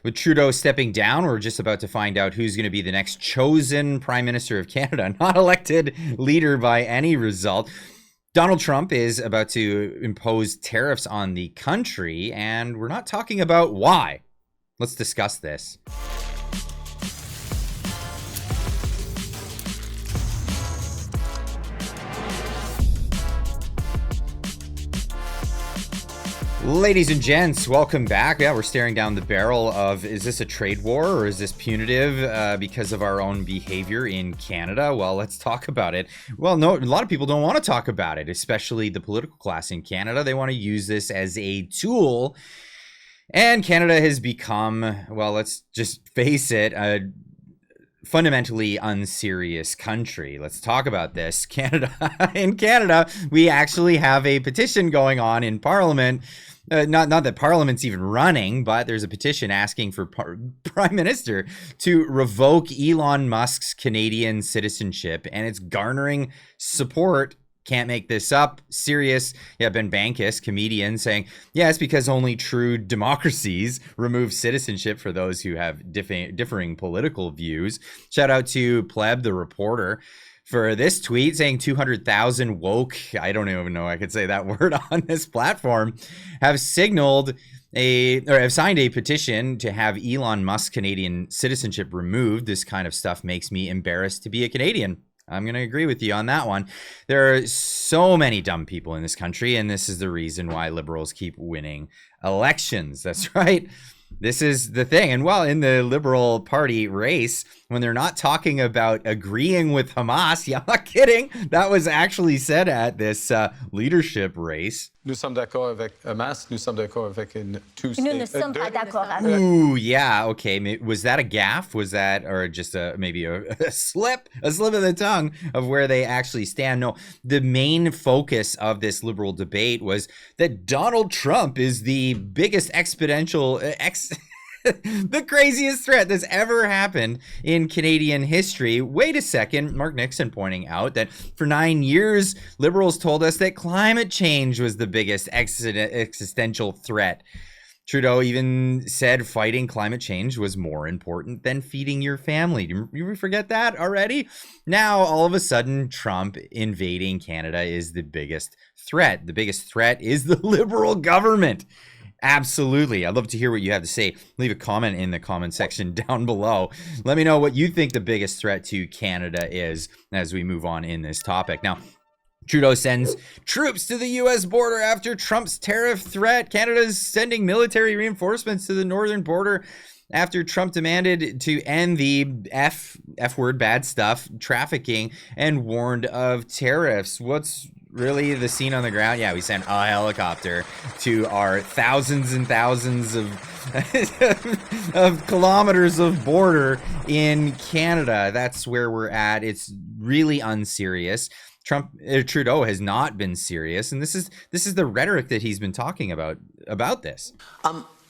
With Trudeau stepping down, we're just about to find out who's going to be the next chosen Prime Minister of Canada, not elected leader by any result. Donald Trump is about to impose tariffs on the country, and we're not talking about why. Let's discuss this. Ladies and gents, welcome back. Yeah, we're staring down the barrel of, is this a trade war or is this punitive because of our own behavior in Canada? Well, let's talk about it. Well, no, a lot of people don't want to talk about it, especially the political class in Canada. They want to use this as a tool. And Canada has become, well, let's just face it, a fundamentally unserious country. Let's talk about this. In Canada, we actually have a petition going on in Parliament. Not that Parliament's even running, but there's a petition asking for Prime Minister to revoke Elon Musk's Canadian citizenship, and it's garnering support. Can't make this up. Serious. Yeah, Ben Bankus, comedian, saying, yeah, it's because only true democracies remove citizenship for those who have differing political views. Shout out to Pleb, the reporter, for this tweet saying 200,000 woke, I don't even know I could say that word on this platform, have signed a petition to have Elon Musk Canadian citizenship removed. This kind of stuff makes me embarrassed to be a Canadian. I'm going to agree with you on that one. There are so many dumb people in this country, and this is the reason why liberals keep winning elections. That's right. This is the thing. And while in the Liberal Party race, when they're not talking about agreeing with Hamas, yeah, I'm not kidding, that was actually said at this leadership race. Nous sommes d'accord avec Hamas, nous sommes d'accord avec une two-state. Nous ne sommes pas d'accord avec. Ooh, yeah, okay. Was that a gaffe? Was that, or just maybe a slip of the tongue of where they actually stand? No, the main focus of this liberal debate was that Donald Trump is the biggest the craziest threat that's ever happened in Canadian history. Wait a second, Mark Nixon pointing out that for 9 years, liberals told us that climate change was the biggest existential threat. Trudeau even said fighting climate change was more important than feeding your family. Do you forget that already? Now, all of a sudden, Trump invading Canada is the biggest threat. The biggest threat is the Liberal government. Absolutely. I'd love to hear what you have to say. Leave a comment in the comment section down below. Let me know what you think the biggest threat to Canada is as we move on in this topic. Now, Trudeau sends troops to the U.S. border after Trump's tariff threat. Canada's sending military reinforcements to the northern border after Trump demanded to end the F-word bad stuff, trafficking, and warned of tariffs. What's really the scene on the ground? Yeah, we sent a helicopter to our thousands and thousands of kilometers of border in Canada. That's where we're at. It's really unserious. Trudeau has not been serious, and this is the rhetoric that he's been talking about this.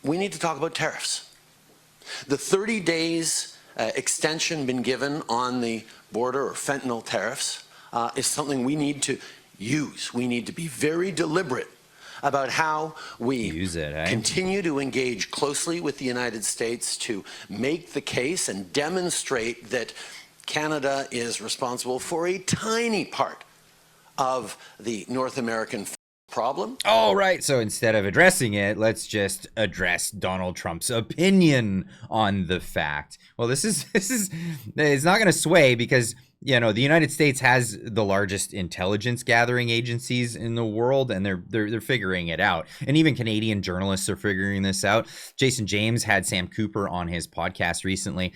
We need to talk about tariffs. The 30 days extension been given on the border or fentanyl tariffs is something we need to use. We need to be very deliberate about how we continue to engage closely with the United States to make the case and demonstrate that Canada is responsible for a tiny part of the North American problem. Oh, right. So instead of addressing it, let's just address Donald Trump's opinion on the fact. Well, it's not going to sway because, you know, the United States has the largest intelligence gathering agencies in the world, and they're figuring it out. And even Canadian journalists are figuring this out. Jason James had Sam Cooper on his podcast recently.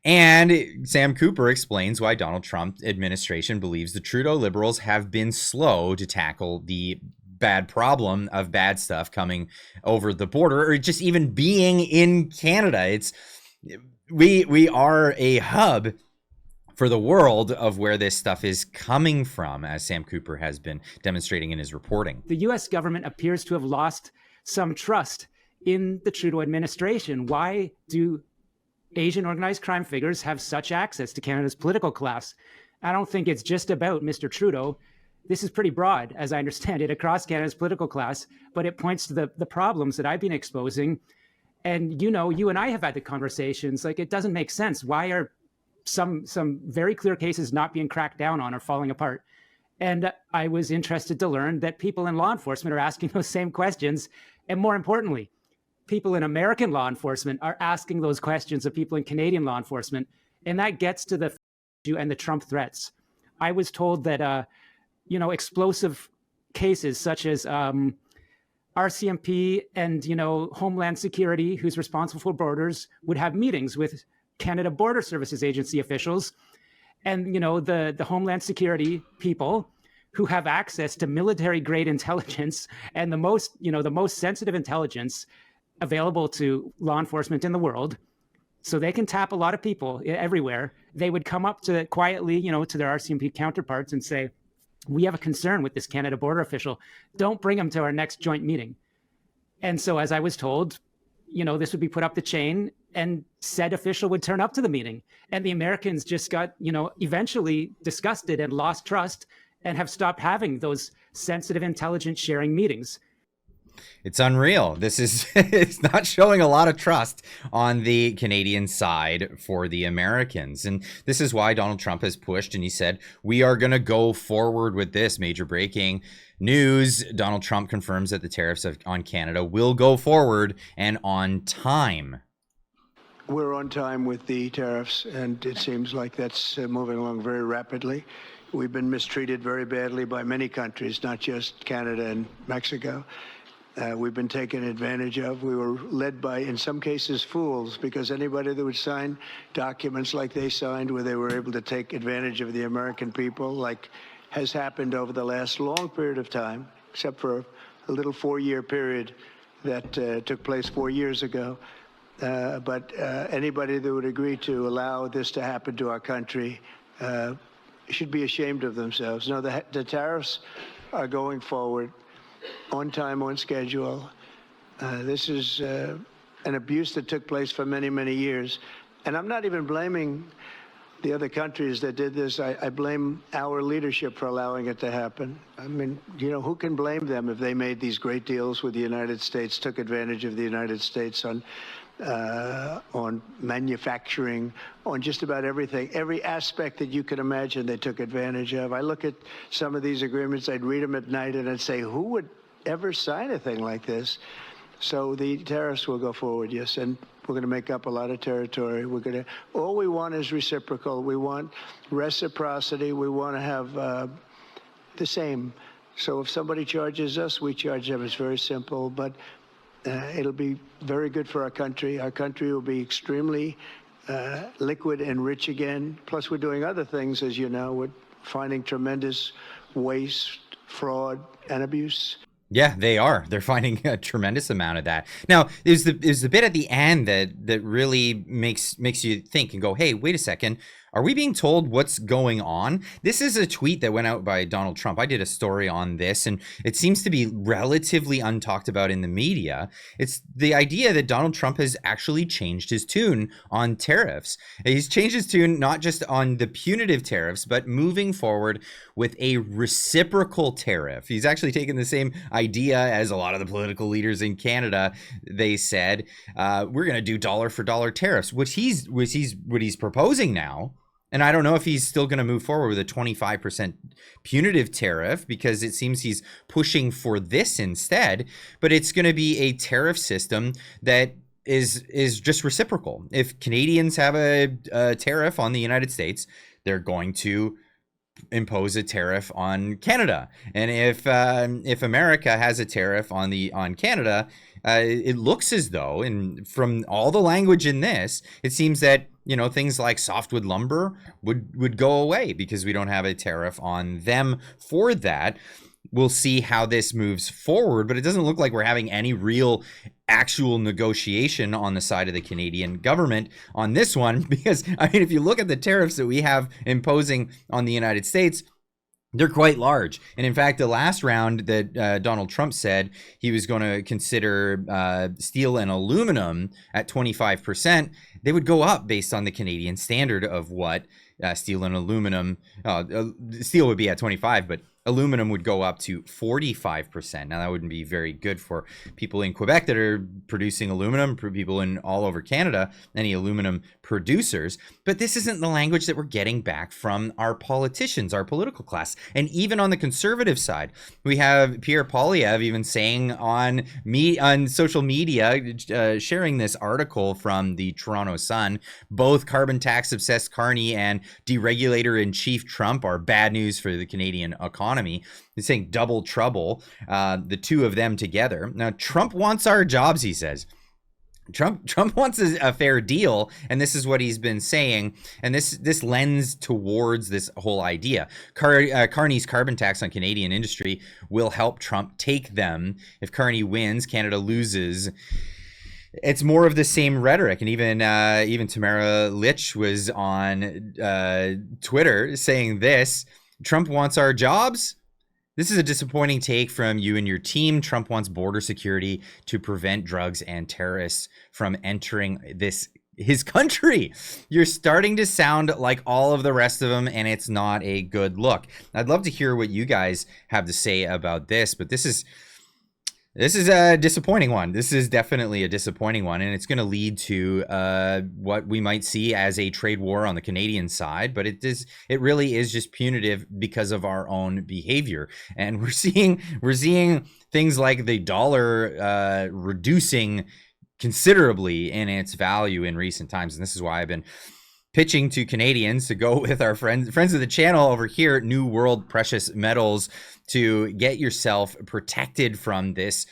And Sam Cooper explains why Donald Trump administration believes the Trudeau Liberals have been slow to tackle the bad problem of bad stuff coming over the border or just even being in Canada. We are a hub for the world of where this stuff is coming from, as Sam Cooper has been demonstrating in his reporting. The U.S. government appears to have lost some trust in the Trudeau administration. Why do Asian organized crime figures have such access to Canada's political class? I don't think it's just about Mr. Trudeau. This is pretty broad, as I understand it, across Canada's political class, but it points to the problems that I've been exposing And, you and I have had the conversations, like, it doesn't make sense. Why are some very clear cases not being cracked down on or falling apart? And I was interested to learn that people in law enforcement are asking those same questions. And more importantly, people in American law enforcement are asking those questions of people in Canadian law enforcement. And that gets to the issue and the Trump threats. I was told that, explosive cases such as RCMP and, Homeland Security, who's responsible for borders, would have meetings with Canada Border Services Agency officials. And, the Homeland Security people who have access to military grade intelligence and the most sensitive intelligence available to law enforcement in the world. So they can tap a lot of people everywhere. They would come up to quietly, to their RCMP counterparts and say, we have a concern with this Canada border official. Don't bring him to our next joint meeting. And so, as I was told, this would be put up the chain and said official would turn up to the meeting. And the Americans just got, eventually disgusted and lost trust and have stopped having those sensitive intelligence sharing meetings. It's unreal. This is it's not showing a lot of trust on the Canadian side for the Americans. And this is why Donald Trump has pushed and he said, we are going to go forward with this. Major breaking news. Donald Trump confirms that the tariffs on Canada will go forward and on time. We're on time with the tariffs, and it seems like that's moving along very rapidly. We've been mistreated very badly by many countries, not just Canada and Mexico. We've been taken advantage of. We were led by, in some cases, fools, because anybody that would sign documents like they signed, where they were able to take advantage of the American people, like has happened over the last long period of time, except for a little 4-year period that took place 4 years ago. But anybody that would agree to allow this to happen to our country should be ashamed of themselves. No, the tariffs are going forward on time, on schedule. This is an abuse that took place for many, many years. And I'm not even blaming the other countries that did this. I blame our leadership for allowing it to happen. I mean, who can blame them if they made these great deals with the United States, took advantage of the United States on manufacturing, on just about everything. Every aspect that you can imagine, they took advantage of. I look at some of these agreements, I'd read them at night, and I'd say, who would ever sign a thing like this? So the tariffs will go forward, yes, and we're going to make up a lot of territory. All we want is reciprocal. We want reciprocity. We want to have the same. So if somebody charges us, we charge them. It's very simple, but it'll be very good for our country. Our country will be extremely liquid and rich again. Plus, we're doing other things, as you know. We're finding tremendous waste, fraud, and abuse. Yeah, they are. They're finding a tremendous amount of that. Now, there's the bit at the end that really makes you think and go, hey, wait a second. Are we being told what's going on? This is a tweet that went out by Donald Trump. I did a story on this, and it seems to be relatively untalked about in the media. It's the idea that Donald Trump has actually changed his tune on tariffs. He's changed his tune not just on the punitive tariffs, but moving forward with a reciprocal tariff. He's actually taken the same idea as a lot of the political leaders in Canada. They said, we're going to do dollar for dollar tariffs, what he's proposing now. And I don't know if he's still going to move forward with a 25% punitive tariff, because it seems he's pushing for this instead. But it's going to be a tariff system that is just reciprocal. If Canadians have a tariff on the United States, they're going to impose a tariff on Canada. And if America has a tariff on Canada, it looks as though, and from all the language in this, it seems that things like softwood lumber would go away because we don't have a tariff on them for that. We'll see how this moves forward, but it doesn't look like we're having any real actual negotiation on the side of the Canadian government on this one, because if you look at the tariffs that we have imposing on the United States, they're quite large. And in fact, the last round that Donald Trump said he was going to consider steel and aluminum at 25%, they would go up based on the Canadian standard of what steel and aluminum, steel would be at 25, but aluminum would go up to 45%. Now, that wouldn't be very good for people in Quebec that are producing aluminum, for people in all over Canada, any aluminum producers. But this isn't the language that we're getting back from our politicians, our political class. And even on the conservative side, we have Pierre Poilievre even saying on social media, sharing this article from the Toronto Sun, both carbon tax obsessed Carney and deregulator in chief Trump are bad news for the Canadian economy. He's saying double trouble, the two of them together. Now, Trump wants our jobs, he says. Trump wants a fair deal, and this is what he's been saying, and this lends towards this whole idea. Carney's carbon tax on Canadian industry will help Trump take them. If Carney wins, Canada loses. It's more of the same rhetoric, and even Tamara Lich was on Twitter saying this: Trump wants our jobs. This is a disappointing take from you and your team. Trump wants border security to prevent drugs and terrorists from entering his country. You're starting to sound like all of the rest of them, and it's not a good look. I'd love to hear what you guys have to say about this, but this is a disappointing one. This is definitely a disappointing one, and it's going to lead to what we might see as a trade war on the Canadian side. But it really is just punitive because of our own behavior, and we're seeing things like the dollar reducing considerably in its value in recent times, and this is why I've been pitching to Canadians to go with our friends of the channel over here at New World Precious Metals to get yourself protected from this,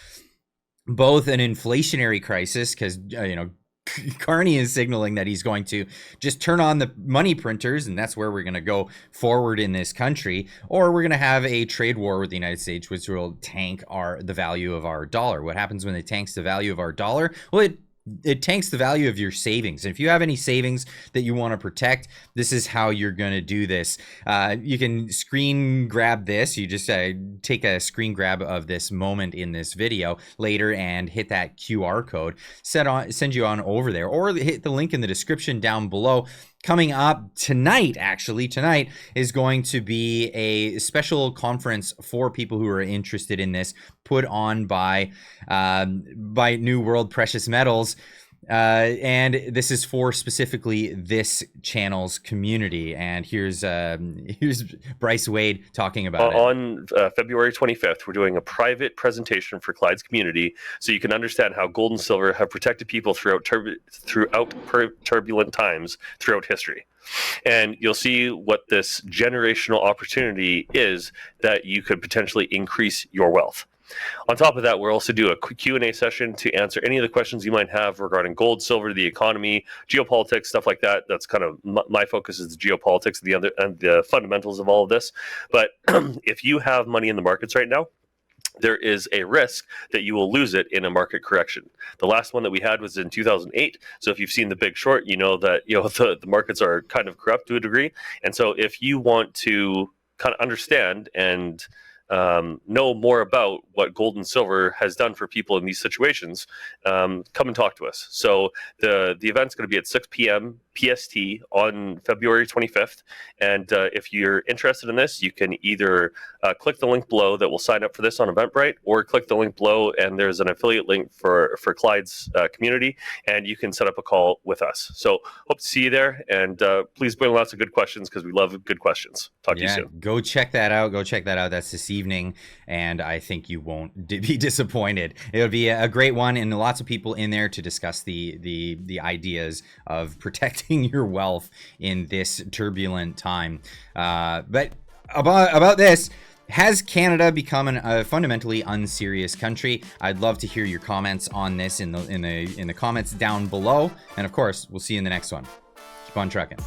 both an inflationary crisis, because Carney is signaling that he's going to just turn on the money printers, and that's where we're going to go forward in this country, or we're going to have a trade war with the United States, which will tank the value of our dollar. What happens when it tanks the value of our dollar? Well, it tanks the value of your savings. And if you have any savings that you want to protect, this is how you're going to do this. You can screen grab this. You just take a screen grab of this moment in this video later and hit that QR code, send you on over there, or hit the link in the description down below. Coming up tonight is going to be a special conference for people who are interested in this, put on by New World Precious Metals. And this is for specifically this channel's community. And here's Bryce Wade talking about it. On February 25th, we're doing a private presentation for Clyde's community, so you can understand how gold and silver have protected people throughout turbulent times throughout history. And you'll see what this generational opportunity is that you could potentially increase your wealth. On top of that, we'll also do a quick Q&A session to answer any of the questions you might have regarding gold, silver, the economy, geopolitics, stuff like that. That's kind of my focus, is the geopolitics and the fundamentals of all of this. But if you have money in the markets right now, there is a risk that you will lose it in a market correction. The last one that we had was in 2008. So if you've seen The Big Short, you know that the markets are kind of corrupt to a degree. And so if you want to kind of understand and know more about what gold and silver has done for people in these situations, come and talk to us. So the event's going to be at 6 p.m. PST on February 25th. And if you're interested in this, you can either click the link below that will sign up for this on Eventbrite, or click the link below and there's an affiliate link for Clyde's community, and you can set up a call with us. So hope to see you there, and please bring lots of good questions, because we love good questions. Talk to you soon. Go check that out. That's this evening, and I think you won't be disappointed. It'll be a great one, and lots of people in there to discuss the ideas of protecting your wealth in this turbulent time. But about this, has Canada become a fundamentally unserious country? I'd love to hear your comments on this in the comments down below, and of course, we'll see you in the next one. Keep on trucking.